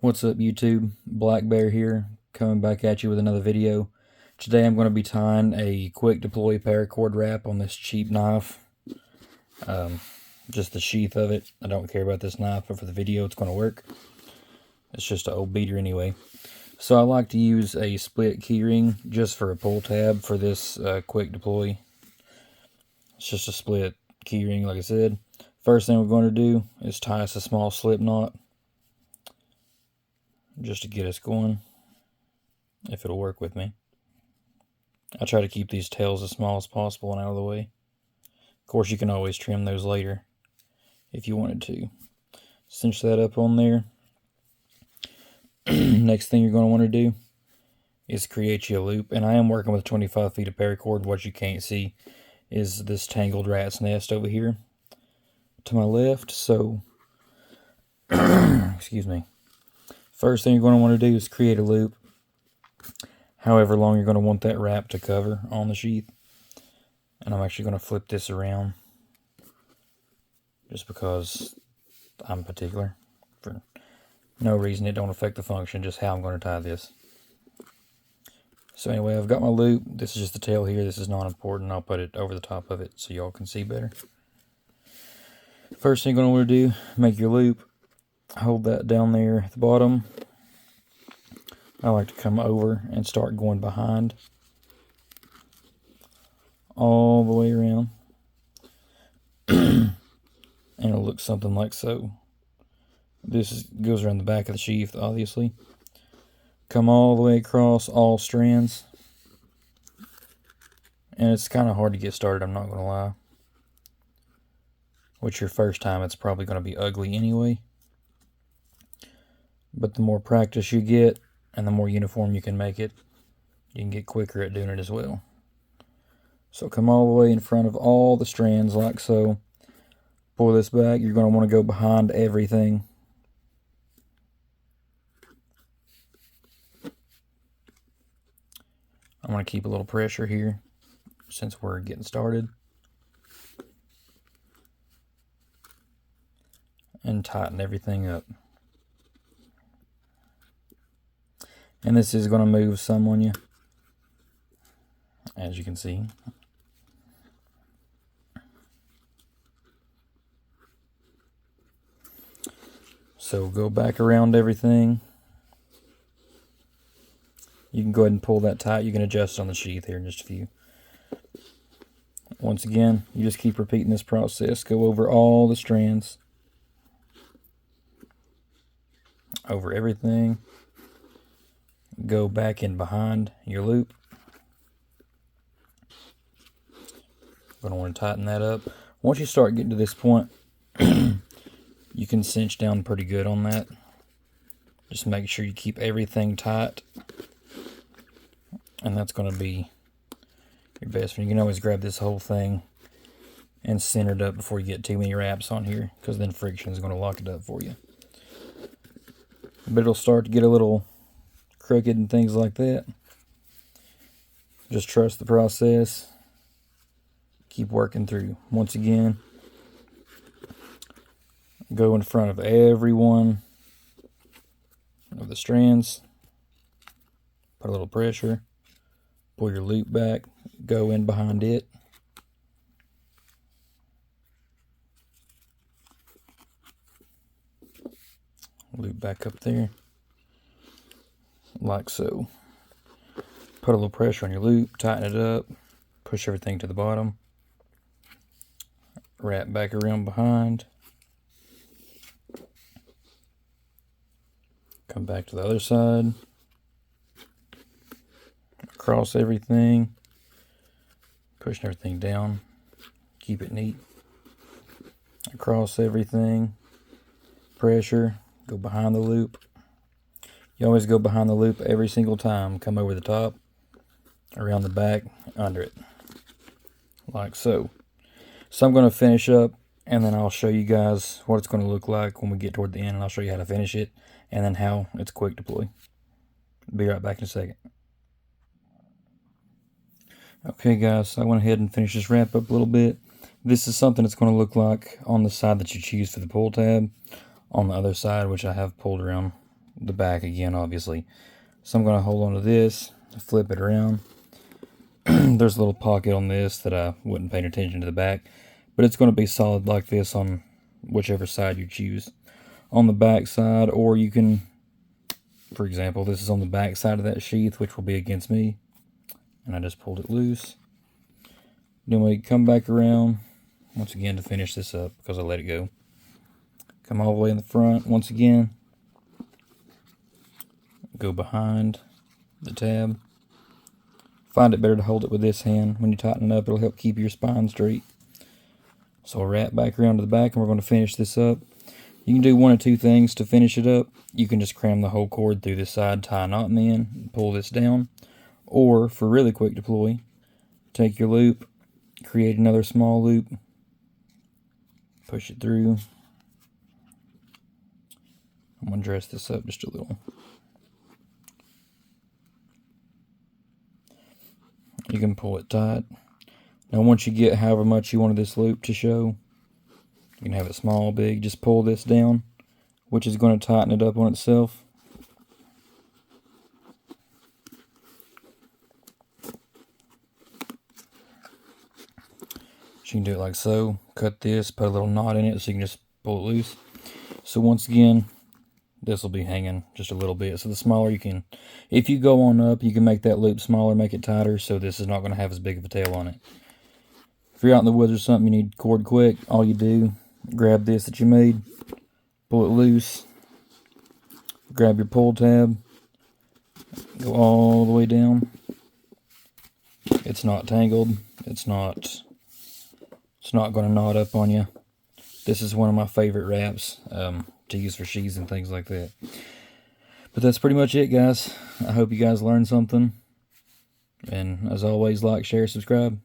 What's up, YouTube? Black Bear here, coming back at you with another video. Today I'm going to be tying a quick deploy paracord wrap on this cheap knife. Just the sheath of it. I don't care about this knife, but for the video it's going to work. It's just an old beater anyway. So I like to use a split keyring just for a pull tab for this quick deploy. It's just a split keyring, like I said. First thing we're going to do is tie us a small slip knot, just to get us going, if it'll work with me. I try to keep these tails as small as possible and out of the way. Of course, you can always trim those later if you wanted to. Cinch that up on there. Next thing you're going to want to do is create you a loop. And I am working with 25 feet of paracord. What you can't see is this tangled rat's nest over here to my left. So, excuse me. First thing you're going to want to do is create a loop, however long you're going to want that wrap to cover on the sheath. And I'm actually going to flip this around just because I'm particular. For no reason, it don't affect the function, just how I'm going to tie this. So anyway, I've got my loop. This is just the tail here. This is not important. I'll put it over the top of it so y'all can see better. First thing you're going to want to do, make your loop. Hold that down there at the bottom. I like to come over and start going behind all the way around. And it'll look something like so. This goes around the back of the sheath, obviously. Come all the way across all strands. And it's kind of hard to get started, I'm not going to lie. Which your first time, it's probably going to be ugly anyway. But the more practice you get, and the more uniform you can make it, you can get quicker at doing it as well. So come all the way in front of all the strands like so. Pull this back. You're going to want to go behind everything. I'm going to keep a little pressure here since we're getting started. And tighten everything up. And this is going to move some on you, as you can see. So go back around everything. You can go ahead and pull that tight. You can adjust on the sheath here in just a few. Once again, you just keep repeating this process. Go over all the strands. Over everything. Go back in behind your loop. Going to want to tighten that up. Once you start getting to this point, you can cinch down pretty good on that. Just make sure you keep everything tight. And that's going to be your best friend. You can always grab this whole thing and center it up before you get too many wraps on here, because then friction is going to lock it up for you. But it'll start to get a little crooked and things like that. Just trust the process. Keep working through. Once again, go in front of every one of the strands. Put a little pressure. Pull your loop back. Go in behind it. Loop back up there. Like so. Put a little pressure on your loop, tighten it up, push everything to the bottom, wrap back around behind, come back to the other side, across everything, pushing everything down, keep it neat, across everything, pressure, go behind the loop. You always go behind the loop every single time. Come over the top, around the back, under it. Like so. So I'm going to finish up, and then I'll show you guys what it's going to look like when we get toward the end, and I'll show you how to finish it, and then how it's quick deploy. Be right back in a second. Okay guys, so I went ahead and finished this wrap up a little bit. This is something it's going to look like on the side that you choose for the pull tab. On the other side, which I have pulled around the back again, obviously. So I'm going to hold on to this, flip it around. There's a little pocket on this that I wasn't paying attention to the back, but it's going to be solid like this on whichever side you choose. On the back side, or you can, for example, this is on the back side of that sheath, which will be against me, and I just pulled it loose. Then we come back around once again to finish this up because I let it go. Come all the way in the front once again. Go behind the tab. Find it better to hold it with this hand. When you tighten it up, it'll help keep your spine straight. So I'll wrap back around to the back, and we're going to finish this up. You can do one of two things to finish it up. You can just cram the whole cord through this side, tie a knot in the end, and pull this down. Or, for really quick deploy, take your loop, create another small loop, push it through. I'm going to dress this up just a little. You can pull it tight. Now once you get however much you wanted this loop to show, you can have it small, big, just pull this down, which is going to tighten it up on itself. So you can do it like so, cut this, put a little knot in it so you can just pull it loose. So once again, this will be hanging just a little bit. So the smaller you can, if you go on up, you can make that loop smaller, make it tighter, so this is not going to have as big of a tail on it. If you're out in the woods or something, you need cord quick, all you do, grab this that you made, pull it loose, grab your pull tab, go all the way down. It's not tangled, it's not going to knot up on you. This is one of my favorite wraps to use for sheaths and things like that. But that's pretty much it, guys. I hope you guys learned something. And as always, like, share, subscribe.